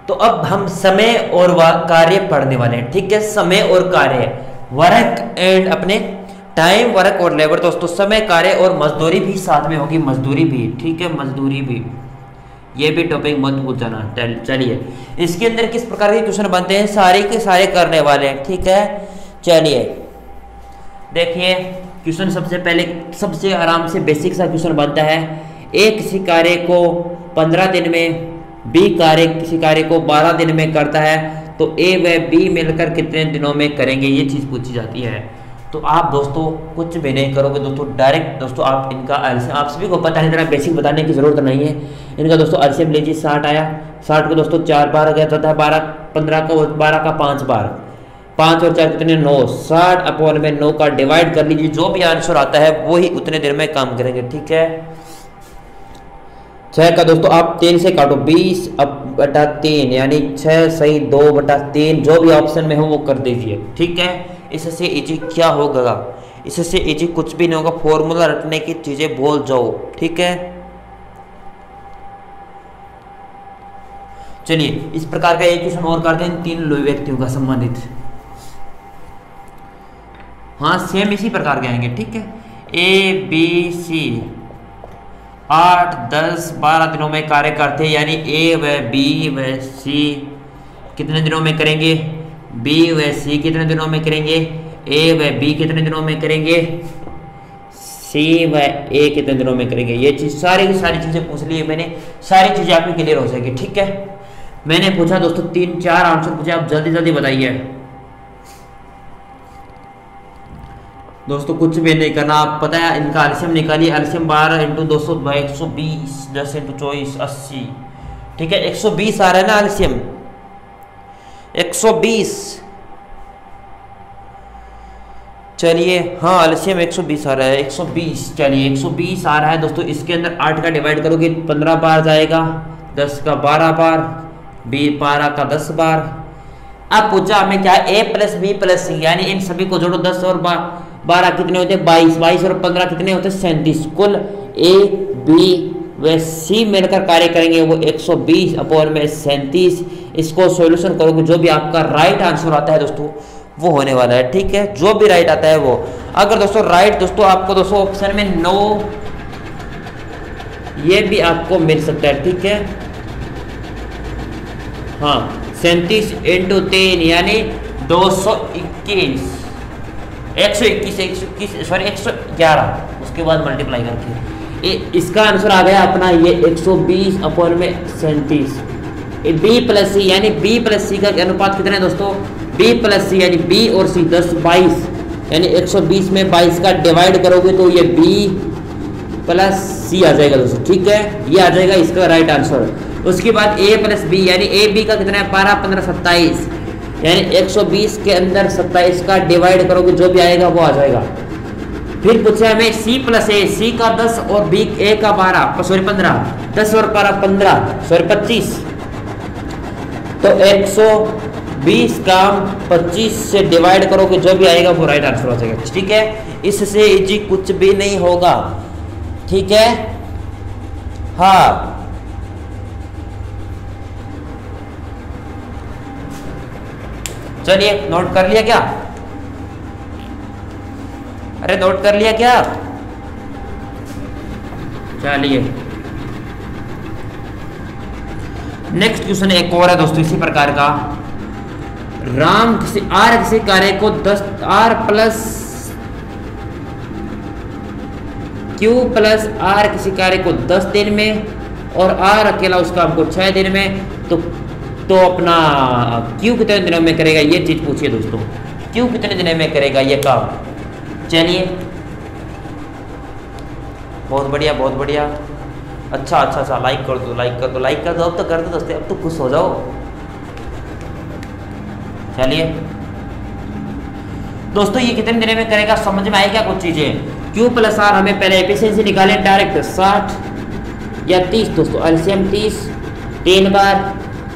तो अब हम समय और कार्य पढ़ने वाले हैं, ठीक है। समय और कार्य, वर्क एंड अपने टाइम, वर्क और लेबर दोस्तों, समय, कार्य और मजदूरी भी साथ में होगी, मजदूरी भी, ठीक है, मजदूरी भी, ये भी टॉपिक मत भूल जाना। चलिए इसके अंदर किस प्रकार के क्वेश्चन बनते हैं, सारे के सारे करने वाले हैं, ठीक है। चलिए देखिए क्वेश्चन, सबसे पहले सबसे आराम से बेसिक सा क्वेश्चन बनता है, एक किसी कार्य को 15 दिन में, बी कार्य किसी कार्य को 12 दिन में करता है, तो ए व बी मिलकर कितने दिनों में करेंगे, ये चीज़ पूछी जाती है। तो आप दोस्तों कुछ भी नहीं करोगे दोस्तों, डायरेक्ट दोस्तों आप इनका एलसीएम, आप सभी को पता है, इतना बेसिक बताने की जरूरत नहीं है। इनका दोस्तों एलसीएम लीजिए, 60 आया, 60 को दोस्तों 4 बार गया था, 12 15 का 12 का 5 बार, 5 और 4 कितने 9, 60 अपॉन में 9 का डिवाइड कर लीजिए, जो भी आंसर आता है वही उतने देर में काम करेंगे, ठीक है। 6 का दोस्तों आप 3 से काटो, 20/3 यानी 6 सही 2/3, जो भी ऑप्शन में हो वो कर दीजिए, ठीक है। इससे इजी क्या होगा, इससे इजी कुछ भी नहीं होगा, फॉर्मूला रटने की चीजें भूल जाओ, ठीक है। चलिए इस प्रकार का एक क्वेश्चन और करते हैं, 3 व्यक्तियों का संबंधित, हाँ सेम इसी प्रकार के आएंगे, ठीक है। ए बी सी 8 10 12 दिनों में कार्य करते हैं, यानी ए व बी व सी कितने दिनों में करेंगे, बी व सी कितने दिनों में करेंगे, ए व बी कितने दिनों में करेंगे, सी व ए कितने दिनों में करेंगे। ये चीज सारी की सारी चीजें पूछ ली है मैंने, सारी चीजें आपकी क्लियर हो जाएगी, ठीक है। मैंने पूछा दोस्तों 3-4 आंसर पूछे, आप जल्दी जल्दी बताइए दोस्तों, कुछ भी नहीं करना, आप पता है इनका एलसीएम निकालिए, एलसीएम 12 × 200 120, 10 × 24 80, ठीक है। 120 आ रहा है ना एलसीएम, 120, चलिए हाँ एलसीएम 120 आ रहा है, 120, चलिए 120 आ रहा है दोस्तों। इसके अंदर 8 का डिवाइड करोगे 15 बार जाएगा, 10 का 12 बार, 12 का 10 बार। अब पूछा हमें क्या, a + b + c, यानी इन सभी को जोड़ो, 10 और 12 कितने होते हैं 22, 22 और 15 कितने होते हैं 37, कुल a b व c मिलकर कार्य करेंगे वो 120 अपॉन में 37। इसको सॉल्यूशन करोगे, जो भी आपका राइट आंसर आता है दोस्तों वो होने वाला है, ठीक है। जो भी राइट आता है वो, अगर दोस्तों राइट दोस्तों आपको दोस्तों ऑप्शन में 9 ये भी आपको मिल सकता है, ठीक है। हाँ 37 × 3 यानी 221, 121 सॉरी 111, उसके बाद मल्टीप्लाई करके इसका आंसर आ गया अपना ये 120 अपॉन में 37। बी + सी यानी बी + सी का अनुपात कितना है दोस्तों, बी + सी यानी बी और सी 10 22, यानी 120 में 22 का डिवाइड करोगे तो ये बी + सी आ जाएगा दोस्तों, ठीक है। ये आ जाएगा इसका राइट आंसर। उसके बाद a + b यानी ए बी का कितना है 12 15 27, यानी 120 के अंदर 27 का डिवाइड करोगे, जो भी आएगा वो आ जाएगा। फिर पूछे हमें c + a, c का 10 और b a का 12 सॉरी 15, 10 और 12 15 सॉरी 25, तो 120 का 25 से डिवाइड करोगे, जो भी आएगा वो राइट आंसर हो जाएगा, ठीक है। इससे इजी कुछ भी नहीं होगा, ठीक है। हाँ चलिए नोट कर लिया क्या, अरे नोट कर लिया क्या, चलिए नेक्स्ट क्वेश्चन एक और है दोस्तों इसी प्रकार का। राम किसी कार्य को 10 r + q + r किसी कार्य को 10 दिन में और r अकेला उसका हमको 6 दिन में, तो अपना q कितने दिनों में करेगा, ये चीज पूछिए दोस्तों, q कितने दिनों में करेगा ये काम। चलिए बहुत बढ़िया बहुत बढ़िया, अच्छा लाइक कर दो लाइक कर दो लाइक कर दो, अब तो कर दो दोस्तों, अब तो खुश हो जाओ। चलिए दोस्तों ये कितने दिनों में करेगा, समझ में आए क्या कुछ चीजें। q + r हमें पहले एफिशिएंसी निकाले डायरेक्ट 60 या 30 दोस्तों, एलसीएम 30 3 बार,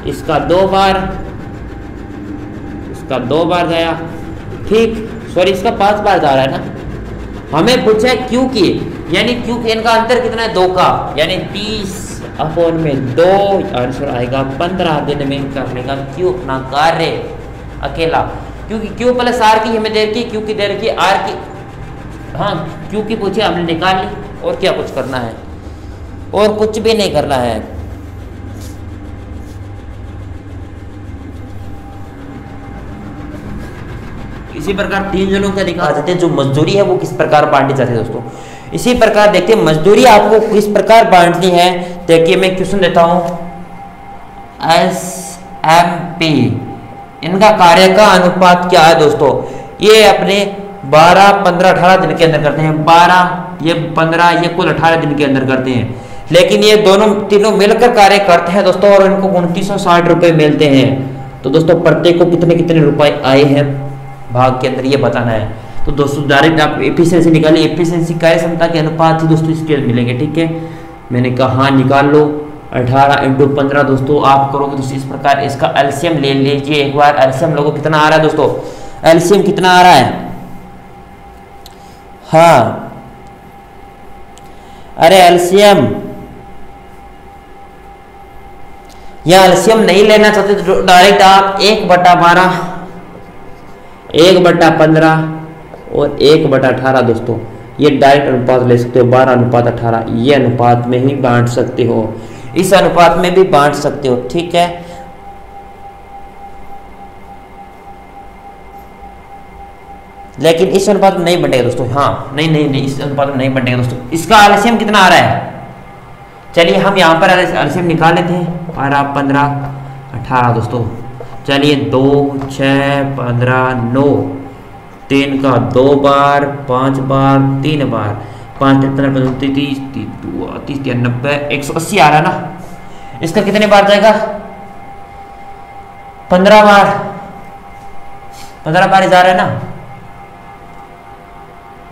इसका 2 बार, इसका 2 बार गया, ठीक, सॉरी इसका 5 बार जा रहा है ना। हमें पूछा है क्यू की, यानी क्यू के इनका अंतर कितना है 2 का, यानी 30 अपॉन में 2, आंसर आएगा 15 दिन में कर लेगा क्यू अपना कार्य अकेला, क्योंकि क्यू प्लस आर की हमें दे रखी, क्यू की दे रखी, आर की, हाँ क्यू की पूछी हमने निकाल ली, और क्या कुछ करना है, और कुछ भी नहीं करना है। इसी प्रकार 3 जनों का दिखा देते हैं जो मजदूरी है वो किस प्रकार बांटी जाती है दोस्तों। इसी प्रकार देखते हैं मजदूरी आपको किस प्रकार बांटनी है। देखिए मैं क्वेश्चन देता हूं, SMP इनका कार्य का अनुपात क्या है दोस्तों। ये अपने 12, 15, 18 दिन के अंदर करते हैं, 12 ये 15 ये कुल 18 दिन के अंदर करते हैं, लेकिन ये दोनों तीनों मिलकर कार्य करते हैं दोस्तों, और इनको 2960 रुपए मिलते हैं। तो दोस्तों प्रत्येक को कितने कितने रुपए आए हैं भाग के अंदर ये बताना है। तो दोस्तों डायरेक्ट आप एफिशिएंसी निकालिए, एफिशिएंसी कार्य क्षमता के अनुपात ही दोस्तों इसके मिलेंगे, ठीक है। मैंने कहा हाँ निकाल लो, 18 × 15 दोस्तों आप करोगे दोस्तों इस प्रकार, इसका एलसीएम ले लीजिए एक बार। एलसीएम लोगों कितना आ रहा है दोस्तों, एलसीएम कितना आ रहा है, हाँ अरे एलसीएम, या एलसीएम नहीं लेना चाहते तो डायरेक्ट आप 1/12, 1/15 और 1/18 दोस्तों ये डायरेक्ट अनुपात ले सकते हो, 12:18 ये अनुपात में ही बांट सकते हो, इस अनुपात में भी बांट सकते हो, ठीक है। लेकिन इस अनुपात में नहीं बंटेगा दोस्तों, हाँ नहीं इस अनुपात में नहीं बंटेगा दोस्तों। इसका एलसीएम कितना आ रहा है, चलिए हम यहाँ पर एलसीएम निकाल लेते हैं, 12, 15, 18 दोस्तों। चलिए 2, 6, 15, 9, 3 का 2 बार, 5 बार, 3 बार, 5, 15, 30, 30, 90, 180 आ रहा है ना। इसका कितने बार जाएगा, 15 बार, 15 बार जा रहा है ना,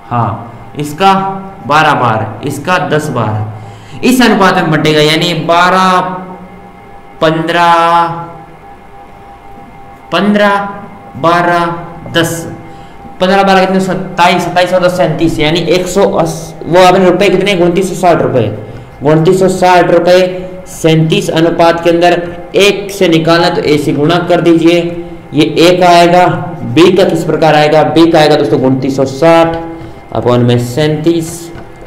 हाँ इसका 12 बार, इसका 10 बार, इस अनुपात में बटेगा, यानी 12, 15, 12, 10, 15, 12 कितने, 27, 27 और 10, 37, यानी 180, वो आपने रुपए कितने, 2960 रुपए, 2960 रुपए 37 अनुपात के अंदर 1 से निकालना तो ए से गुणा कर दीजिए, ये 1 आएगा। बी का किस प्रकार आएगा, बी का आएगा दोस्तों 2960 अपॉन में 37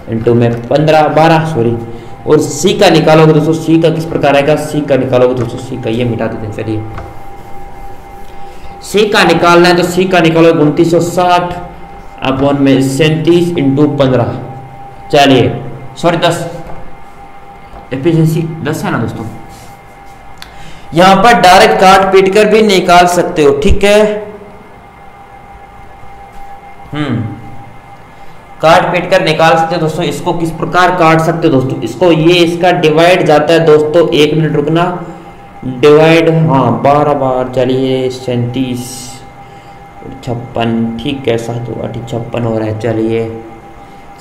इंटू में 15, 12 सॉरी, और सी का निकालोगे दोस्तों, सी का किस प्रकार आएगा, सी का निकालोगे दोस्तों, सी का ये मिटा देते हैं, चलिए सी का निकालना है तो सी का निकालो 2960 अपॉन में 37 इंटू 15, चलिए सॉरी 10, एफिशिएंसी 10 है ना दोस्तों। यहां पर डायरेक्ट काट पीट कर भी निकाल सकते हो, ठीक है। काट पीट कर निकाल सकते हो दोस्तों। इसको किस प्रकार काट सकते हो दोस्तों, इसको ये इसका डिवाइड जाता है दोस्तों, 1 मिनट रुकना, डिवाइड हाँ 12 बार, चलिए 37, 56, ठीक है 7, 8, 56 हो रहा है, चलिए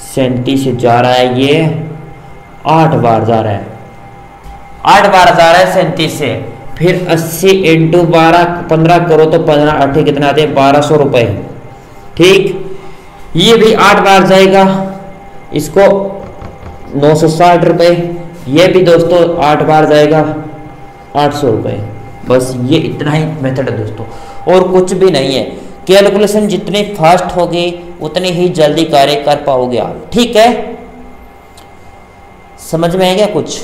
37 से जा रहा है, ये 8 बार जा रहा है, 8 बार जा रहा है 37 से, फिर 80 इंटू 12, 15 करो तो 15, 8 कितना आते हैं 1200 रुपए, ठीक। ये भी 8 बार जाएगा, इसको 960 रुपए, ये भी दोस्तों 8 बार जाएगा 800 रुपए। बस ये इतना ही मेथड है दोस्तों, और कुछ भी नहीं है। कैलकुलेशन जितनी फास्ट होगी उतनी ही जल्दी कार्य कर पाओगे आप, ठीक है। समझ में आएगा कुछ,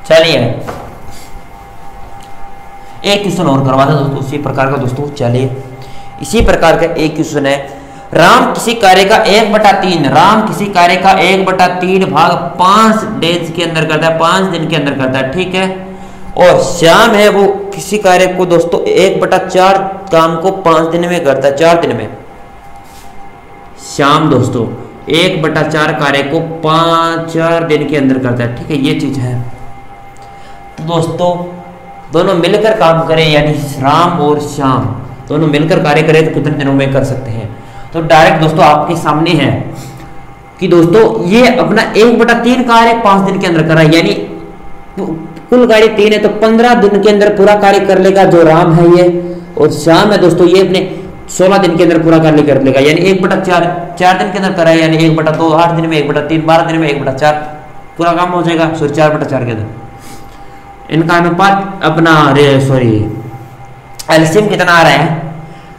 चलिए एक क्वेश्चन और करवा दो दोस्तों उसी प्रकार का दोस्तों। चलिए इसी प्रकार का एक क्वेश्चन है, राम किसी कार्य का 1/3, राम किसी कार्य का 1/3 भाग 5 डेज के अंदर करता है, 5 दिन के अंदर करता है, ठीक है। और श्याम है वो किसी कार्य को दोस्तों 1/4 काम को 5 दिन में करता है, 4 दिन में। श्याम दोस्तों 1/4 कार्य को 4 दिन के अंदर करता है, ठीक है, ये चीज है। तो दोस्तों दोनों मिलकर काम करें, यानी राम और श्याम दोनों मिलकर कार्य करें तो कितने दिनों में कर सकते हैं। तो डायरेक्ट दोस्तों आपके सामने है कि दोस्तों ये अपना 1/3 कार्य 5 दिन के अंदर करा, यानी कुल कार्य 3 है तो 15 दिन के अंदर पूरा कार्य कर लेगा जो राम है ये, और श्याम है दोस्तों ये अपने 16 दिन के अंदर पूरा कार्य कर लेगा, यानी 1/4 4 दिन के अंदर करा है, यानी 1/2 8 दिन में, 1/3 12 दिन में, 1/4 पूरा काम हो जाएगा। सॉरी 4/4 के अंदर इनका अनुपात अपना सॉरी एलसीएम कितना आ रहा है?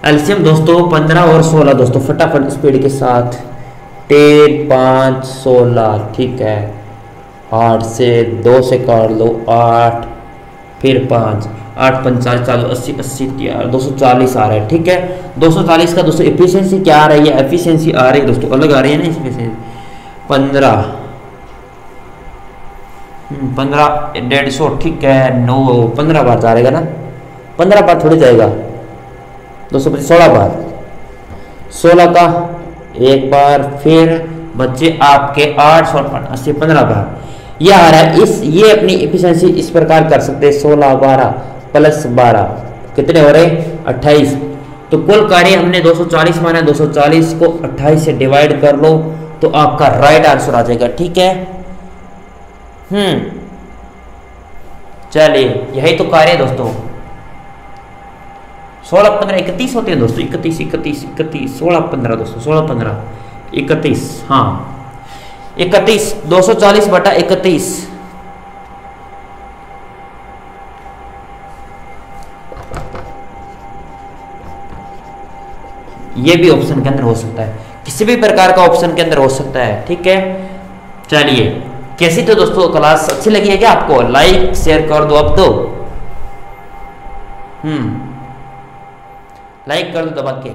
एलसीएम दोस्तों 15 और 16 दोस्तों फटाफट स्पीड के साथ 10 5 16 ठीक है, 8 से 2 से काट लो 8 फिर 5 8 45 80 80 240 आ रहा है ठीक है। 240 का दोस्तों एफिशिएंसी क्या आ रही है? एफिशिएंसी आ रही है दोस्तों अलग आ रही है ना इसमें से 15 150 ठीक है 9 15 बार जा रहेगा ना, 15 बार थोड़ी जाएगा दोस्तों, 16 बार, 16 का एक बार, फिर बच्चे आपके 8 और 80 15 बार यह आ रहा है। ये अपनी एफिशिएंसी इस प्रकार कर सकते हैं 16 12 प्लस 12 कितने हो रहे 28। तो कुल कार्य हमने 240 माना, 240 को 28 से डिवाइड कर लो तो आपका राइट आंसर आ जाएगा ठीक है। चलिए यही तो कार्य है दोस्तों। 16 15 31 होते हैं दोस्तों, 31 31 31 16 15 दोस्तों 16 15 31 हाँ 31 240/31 ये भी ऑप्शन के अंदर हो सकता है, किसी भी प्रकार का ऑप्शन के अंदर हो सकता है ठीक है। चलिए कैसी तो दोस्तों क्लास अच्छी लगी है क्या आपको? लाइक शेयर कर दो अब तो, लाइक कर दो दबा के।